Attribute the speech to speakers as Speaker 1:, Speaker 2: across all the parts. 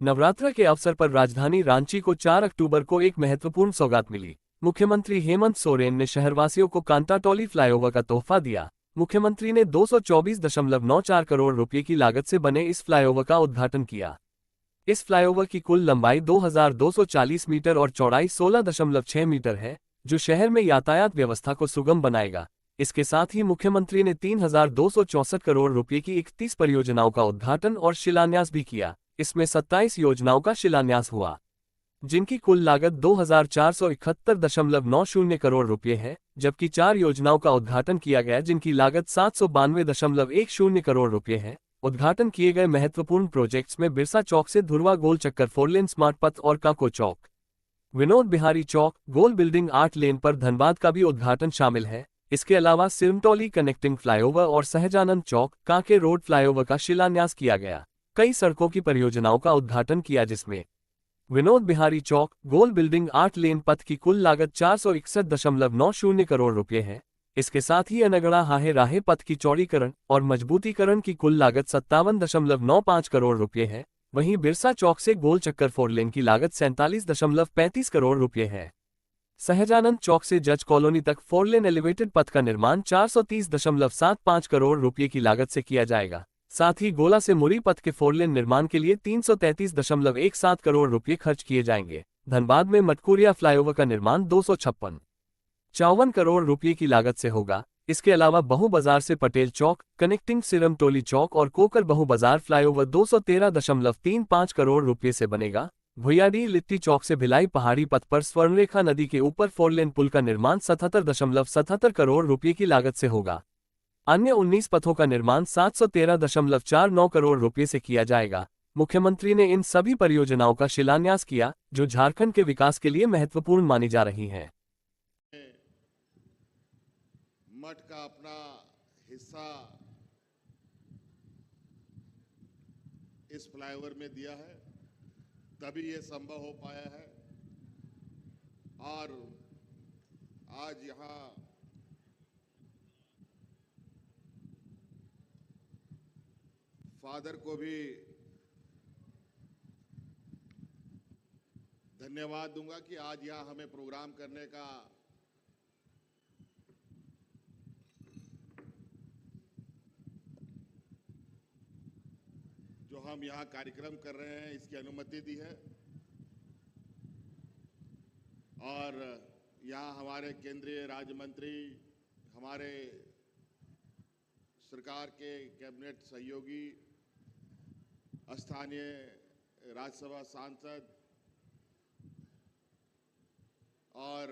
Speaker 1: नवरात्र के अवसर पर राजधानी रांची को 4 अक्टूबर को एक महत्वपूर्ण सौगात मिली। मुख्यमंत्री हेमंत सोरेन ने शहरवासियों को कांटाटोली फ्लाईओवर का तोहफा दिया। मुख्यमंत्री ने 224.94 करोड़ रुपए की लागत से बने इस फ्लाईओवर का उद्घाटन किया। इस फ्लाईओवर की कुल लंबाई 2240 मीटर और चौड़ाई 16.6 मीटर है, जो शहर में यातायात व्यवस्था को सुगम बनाएगा। इसके साथ ही मुख्यमंत्री ने 3264 करोड़ रुपए की 31 परियोजनाओं का उद्घाटन और शिलान्यास भी किया। इसमें 27 योजनाओं का शिलान्यास हुआ, जिनकी कुल लागत 2471.90 करोड़ रुपए है, जबकि 4 योजनाओं का उद्घाटन किया गया जिनकी लागत 792.10 करोड़ रुपए है। उद्घाटन किए गए महत्वपूर्ण प्रोजेक्ट्स में बिरसा चौक से धुर्वा गोल चक्कर 4 लेन स्मार्ट पथ और काको चौक, विनोद बिहारी चौक, गोल बिल्डिंग 8 लेन पर धनबाद का भी उद्घाटन शामिल है। इसके अलावा सिरमटोली कनेक्टिंग फ्लाईओवर और सहजानंद चौक, कांके रोड फ्लाईओवर का शिलान्यास किया गया। कई सड़कों की परियोजनाओं का उद्घाटन किया, जिसमें विनोद बिहारी चौक, गोल बिल्डिंग 8 लेन पथ की कुल लागत 461.90 करोड़ रुपए है। इसके साथ ही अनगड़ा हाहे राहे पथ की चौड़ीकरण और मजबूतीकरण की कुल लागत 57.95 करोड़ रुपए है। वहीं बिरसा चौक से गोल चक्कर 4 लेन की लागत 47.35 करोड़ रुपए है। सहजानंद चौक से जज कॉलोनी तक 4 लेन एलिवेटेड पथ का निर्माण 430.75 करोड़ रुपए की लागत से किया जाएगा। साथ ही गोला से मुरी पथ के 4 लेन निर्माण के लिए 333.17 करोड़ रुपए खर्च किए जाएंगे। धनबाद में मटकुरिया फ्लाईओवर का निर्माण 256.54 करोड़ रुपए की लागत से होगा। इसके अलावा बहु बाजार से पटेल चौक, कनेक्टिंग सिरमटोली चौक और कोकर बहु बाजार फ्लाईओवर 213.35 करोड़ रुपए से बनेगा। भुयाडी लिट्टी चौक से भिलाई पहाड़ी पथ पर स्वर्णरेखा नदी के ऊपर 4 लेन पुल का निर्माण 77.77 करोड़ रुपए की लागत से होगा। अन्य 19 पथों का निर्माण 713.49 करोड़ रुपए से किया जाएगा। मुख्यमंत्री ने इन सभी परियोजनाओं का शिलान्यास किया, जो झारखंड के विकास के लिए महत्वपूर्ण मानी जा रही हैं।
Speaker 2: मठ का अपना हिस्सा इस फ्लाईओवर में दिया है, तभी ये संभव हो पाया है। और आज यहाँ फादर को भी धन्यवाद दूंगा कि आज यहाँ हमें प्रोग्राम करने का जो हम यहाँ कार्यक्रम कर रहे हैं इसकी अनुमति दी है। और यहाँ हमारे केंद्रीय राज्य मंत्री, हमारे सरकार के कैबिनेट सहयोगी, स्थानीय राज्यसभा सांसद और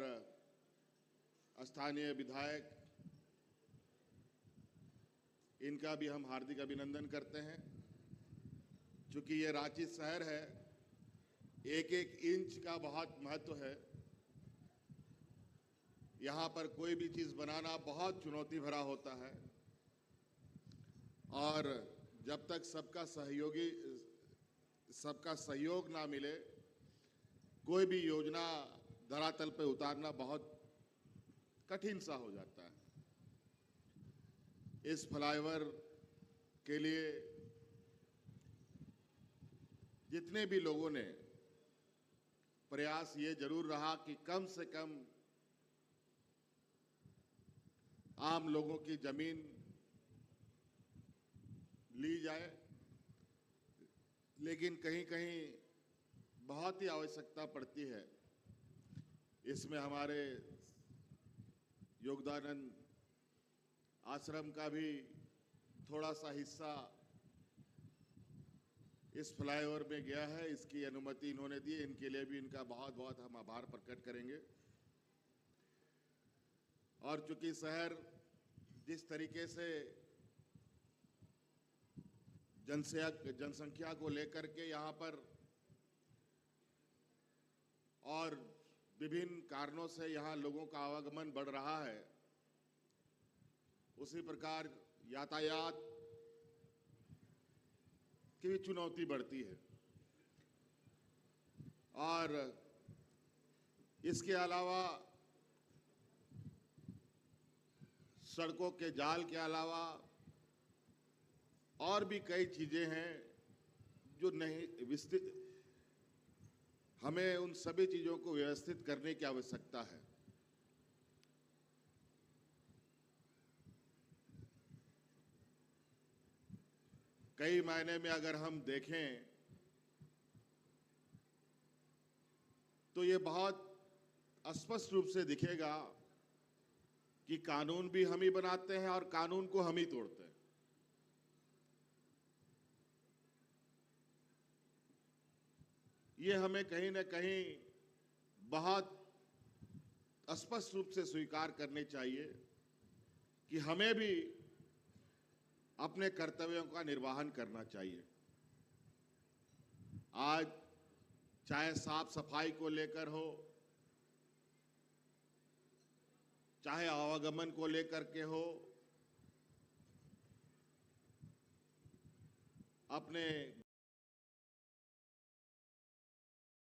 Speaker 2: स्थानीय विधायक, इनका भी हम हार्दिक अभिनंदन करते हैं। चूंकि ये रांची शहर है, एक एक इंच का बहुत महत्व है। यहाँ पर कोई भी चीज़ बनाना बहुत चुनौती भरा होता है और जब तक सबका सहयोग ना मिले, कोई भी योजना धरातल पे उतारना बहुत कठिन सा हो जाता है। इस फ्लाईओवर के लिए जितने भी लोगों ने प्रयास ये जरूर रहा कि कम से कम आम लोगों की जमीन ली जाए, लेकिन कहीं कहीं बहुत ही आवश्यकता पड़ती है। इसमें हमारे योगदानंद आश्रम का भी थोड़ा सा हिस्सा इस फ्लाईओवर में गया है। इसकी अनुमति इन्होंने दी, इनके लिए भी इनका बहुत बहुत हम आभार प्रकट करेंगे। और चूंकि शहर जिस तरीके से जनसंख्या को लेकर के यहाँ पर और विभिन्न कारणों से यहाँ लोगों का आवागमन बढ़ रहा है, उसी प्रकार यातायात की भी चुनौती बढ़ती है। और इसके अलावा सड़कों के जाल के अलावा और भी कई चीजें हैं जो नहीं हमें उन सभी चीजों को व्यवस्थित करने की आवश्यकता है। कई मायने में अगर हम देखें तो ये बहुत स्पष्ट रूप से दिखेगा कि कानून भी हम ही बनाते हैं और कानून को हम ही तोड़ते हैं। ये हमें कहीं ना कहीं बहुत स्पष्ट रूप से स्वीकार करने चाहिए कि हमें भी अपने कर्तव्यों का निर्वहन करना चाहिए। आज चाहे साफ सफाई को लेकर हो, चाहे आवागमन को लेकर के हो, अपने